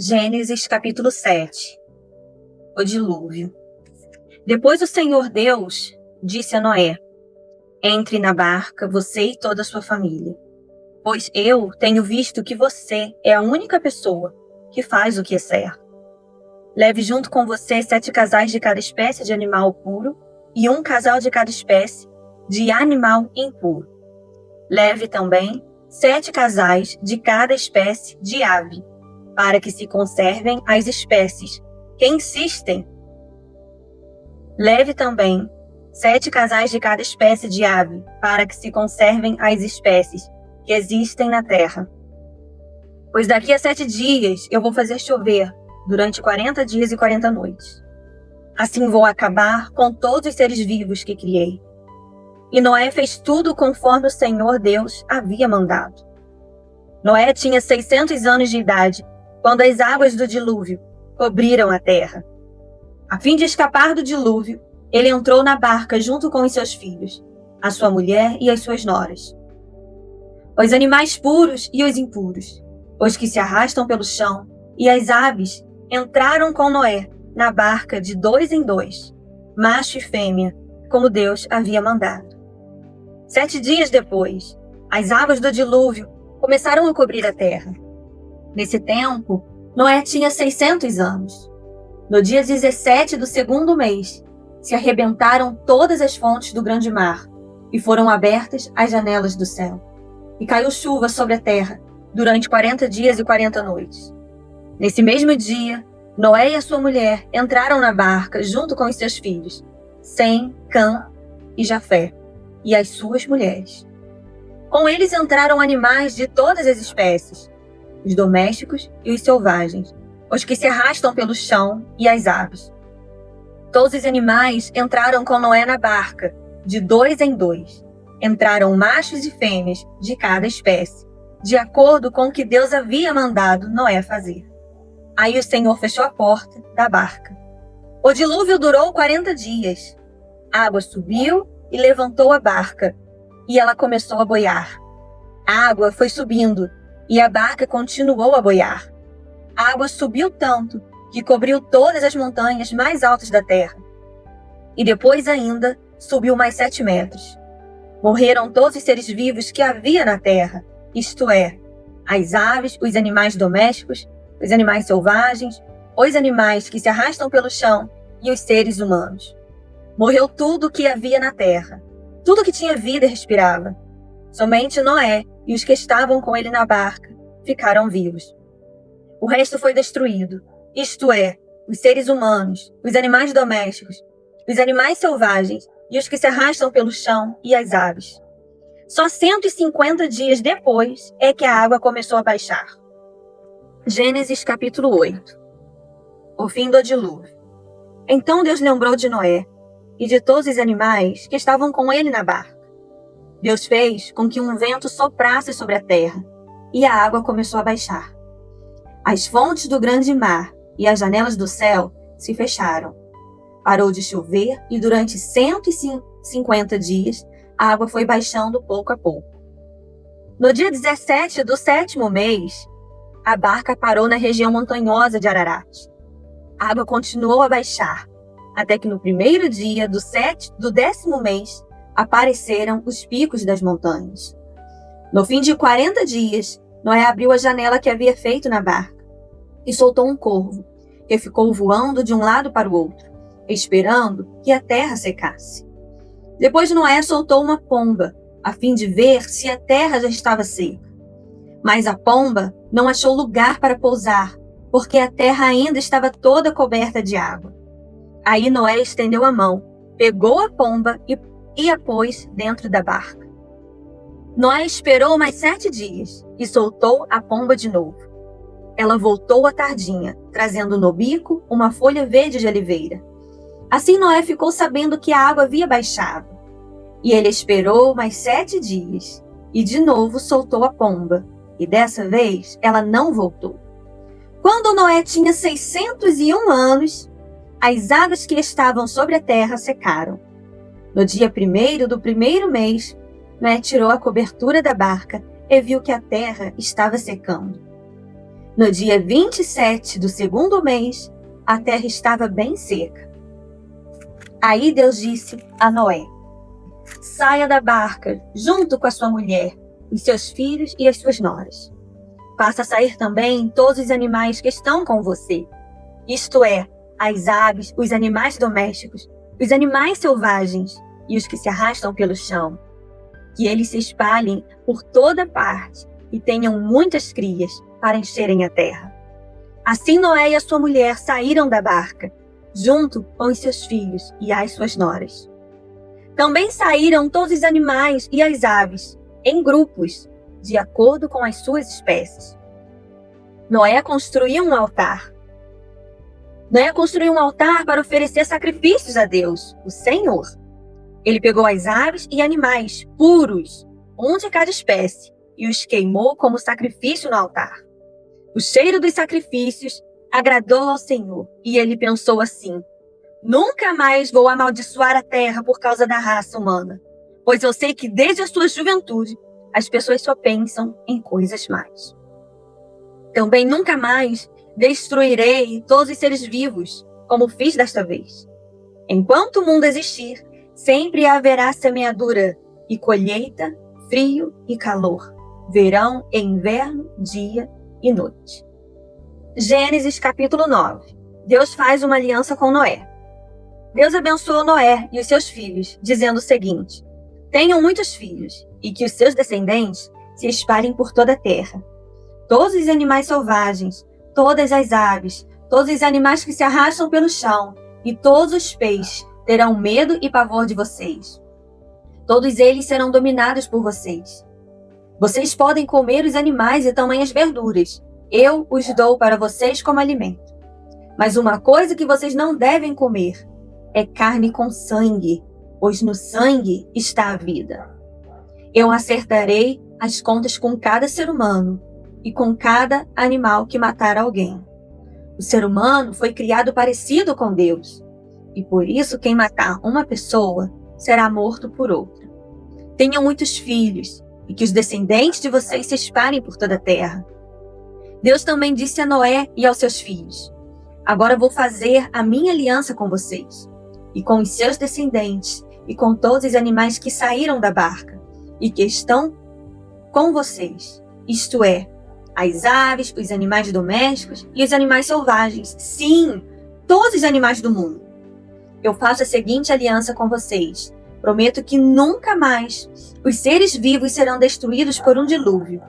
Gênesis capítulo 7. O dilúvio. Depois o Senhor Deus disse a Noé: entre na barca, você e toda a sua família, pois eu tenho visto que você é a única pessoa que faz o que é certo. Leve junto com você 7 casais de cada espécie de animal puro e 1 casal de cada espécie de animal impuro. Leve também 7 casais de cada espécie de ave, para que se conservem as espécies que insistem. Leve também 7 casais de cada espécie de ave, para que se conservem as espécies que existem na terra. Pois daqui a 7 dias eu vou fazer chover durante 40 dias e 40 noites. Assim vou acabar com todos os seres vivos que criei. E Noé fez tudo conforme o Senhor Deus havia mandado. Noé tinha 600 anos de idade quando as águas do dilúvio cobriram a terra. A fim de escapar do dilúvio, ele entrou na barca junto com os seus filhos, a sua mulher e as suas noras. Os animais puros e os impuros, os que se arrastam pelo chão, e as aves entraram com Noé na barca de 2 em 2, macho e fêmea, como Deus havia mandado. 7 dias depois, as águas do dilúvio começaram a cobrir a terra. Nesse tempo, Noé tinha 600 anos. No dia 17 do 2º mês, se arrebentaram todas as fontes do grande mar e foram abertas as janelas do céu. E caiu chuva sobre a terra durante 40 dias e 40 noites. Nesse mesmo dia, Noé e a sua mulher entraram na barca junto com os seus filhos, Sem, Cã e Jafé, e as suas mulheres. Com eles entraram animais de todas as espécies, os domésticos e os selvagens, os que se arrastam pelo chão e as aves. Todos os animais entraram com Noé na barca, de 2 em 2. Entraram machos e fêmeas de cada espécie, de acordo com o que Deus havia mandado Noé fazer. Aí o Senhor fechou a porta da barca. O dilúvio durou 40 dias. A água subiu e levantou a barca, e ela começou a boiar. A água foi subindo, e a barca continuou a boiar. A água subiu tanto que cobriu todas as montanhas mais altas da terra. E depois ainda subiu mais 7 metros. Morreram todos os seres vivos que havia na terra, isto é, as aves, os animais domésticos, os animais selvagens, os animais que se arrastam pelo chão e os seres humanos. Morreu tudo o que havia na terra, tudo que tinha vida e respirava. Somente Noé e os que estavam com ele na barca ficaram vivos. O resto foi destruído, isto é, os seres humanos, os animais domésticos, os animais selvagens e os que se arrastam pelo chão e as aves. Só 150 dias depois é que a água começou a baixar. Gênesis capítulo 8. O fim do dilúvio. Então Deus lembrou de Noé e de todos os animais que estavam com ele na barca. Deus fez com que um vento soprasse sobre a terra, e a água começou a baixar. As fontes do grande mar e as janelas do céu se fecharam. Parou de chover e durante 150 dias a água foi baixando pouco a pouco. No dia 17 do 7º mês, a barca parou na região montanhosa de Ararat. A água continuou a baixar, até que no primeiro dia do 10º mês, apareceram os picos das montanhas. No fim de 40 dias, Noé abriu a janela que havia feito na barca e soltou um corvo, que ficou voando de um lado para o outro, esperando que a terra secasse. Depois Noé soltou uma pomba, a fim de ver se a terra já estava seca. Mas a pomba não achou lugar para pousar, porque a terra ainda estava toda coberta de água. Aí Noé estendeu a mão, pegou a pomba e a pôs dentro da barca. Noé esperou mais 7 dias e soltou a pomba de novo. Ela voltou à tardinha, trazendo no bico uma folha verde de oliveira. Assim Noé ficou sabendo que a água havia baixado. E ele esperou mais 7 dias e de novo soltou a pomba. E dessa vez ela não voltou. Quando Noé tinha 601 anos, as águas que estavam sobre a terra secaram. No dia 1º do 1º mês, Noé tirou a cobertura da barca e viu que a terra estava secando. No dia 27 do segundo mês, a terra estava bem seca. Aí Deus disse a Noé: saia da barca, junto com a sua mulher, os seus filhos e as suas noras. Faça sair também todos os animais que estão com você, isto é, as aves, os animais domésticos, os animais selvagens e os que se arrastam pelo chão. Que eles se espalhem por toda parte e tenham muitas crias para encherem a terra. Assim Noé e a sua mulher saíram da barca, junto com os seus filhos e as suas noras. Também saíram todos os animais e as aves, em grupos, de acordo com as suas espécies. Noé construiu um altar. Noé construiu um altar para oferecer sacrifícios a Deus, o Senhor. Ele pegou as aves e animais puros, um de cada espécie, e os queimou como sacrifício no altar. O cheiro dos sacrifícios agradou ao Senhor, e ele pensou assim: nunca mais vou amaldiçoar a terra por causa da raça humana, pois eu sei que desde a sua juventude as pessoas só pensam em coisas más. Também nunca mais destruirei todos os seres vivos, como fiz desta vez. Enquanto o mundo existir, sempre haverá semeadura e colheita, frio e calor, verão e inverno, dia e noite. Gênesis capítulo 9. Deus faz uma aliança com Noé. Deus abençoou Noé e os seus filhos, dizendo o seguinte: tenham muitos filhos, e que os seus descendentes se espalhem por toda a terra. Todos os animais selvagens, todas as aves, todos os animais que se arrastam pelo chão, e todos os peixes terão medo e pavor de vocês. Todos eles serão dominados por vocês. Vocês podem comer os animais e também as verduras. Eu os dou para vocês como alimento. Mas uma coisa que vocês não devem comer é carne com sangue, pois no sangue está a vida. Eu acertarei as contas com cada ser humano e com cada animal que matar alguém. O ser humano foi criado parecido com Deus, e por isso quem matar uma pessoa será morto por outra. Tenham muitos filhos, e que os descendentes de vocês se espalhem por toda a terra. Deus também disse a Noé e aos seus filhos: agora vou fazer a minha aliança com vocês, e com os seus descendentes, e com todos os animais que saíram da barca, e que estão com vocês, isto é, as aves, os animais domésticos e os animais selvagens. Sim, todos os animais do mundo. Eu faço a seguinte aliança com vocês. Prometo que nunca mais os seres vivos serão destruídos por um dilúvio,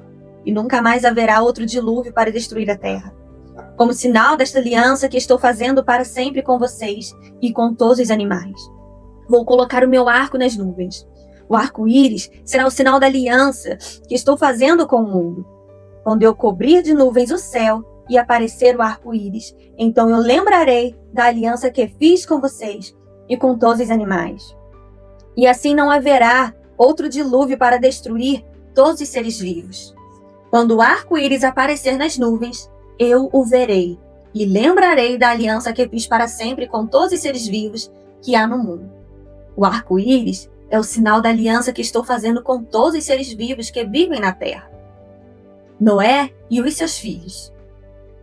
e nunca mais haverá outro dilúvio para destruir a terra. Como sinal desta aliança que estou fazendo para sempre com vocês e com todos os animais, vou colocar o meu arco nas nuvens. O arco-íris será o sinal da aliança que estou fazendo com o mundo. Quando eu cobrir de nuvens o céu e aparecer o arco-íris, então eu lembrarei da aliança que fiz com vocês e com todos os animais. E assim não haverá outro dilúvio para destruir todos os seres vivos. Quando o arco-íris aparecer nas nuvens, eu o verei e lembrarei da aliança que fiz para sempre com todos os seres vivos que há no mundo. O arco-íris é o sinal da aliança que estou fazendo com todos os seres vivos que vivem na terra. Noé e os seus filhos.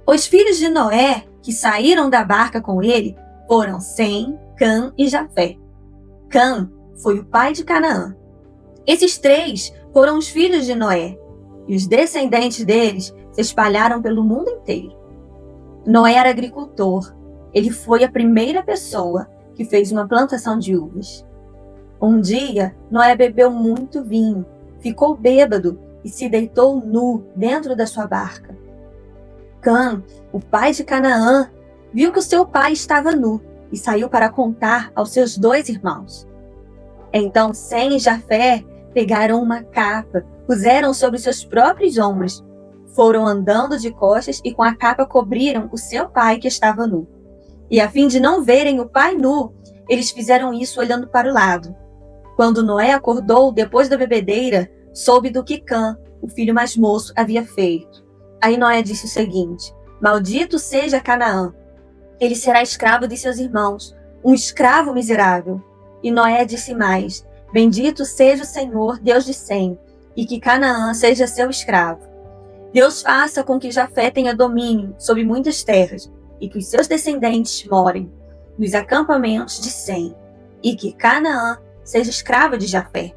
Os filhos de Noé, que saíram da barca com ele, foram Sem, Cã e Jafé. Cã foi o pai de Canaã. Esses três foram os filhos de Noé, e os descendentes deles se espalharam pelo mundo inteiro. Noé era agricultor. Ele foi a primeira pessoa que fez uma plantação de uvas. Um dia, Noé bebeu muito vinho, ficou bêbado e se deitou nu dentro da sua barca. Cã, o pai de Canaã, viu que o seu pai estava nu e saiu para contar aos seus 2 irmãos. Então Sem e Jafé pegaram uma capa, puseram sobre seus próprios ombros, foram andando de costas e com a capa cobriram o seu pai que estava nu. E a fim de não verem o pai nu, eles fizeram isso olhando para o lado. Quando Noé acordou depois da bebedeira, soube do que Cã, o filho mais moço, havia feito. Aí Noé disse o seguinte: maldito seja Canaã, ele será escravo de seus irmãos, um escravo miserável. E Noé disse mais: bendito seja o Senhor, Deus de Sem, e que Canaã seja seu escravo. Deus faça com que Jafé tenha domínio sobre muitas terras e que os seus descendentes morem nos acampamentos de Sem e que Canaã seja escrava de Jafé.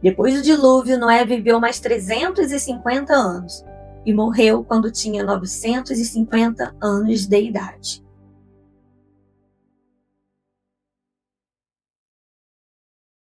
Depois do dilúvio, Noé viveu mais 350 anos e morreu quando tinha 950 anos de idade.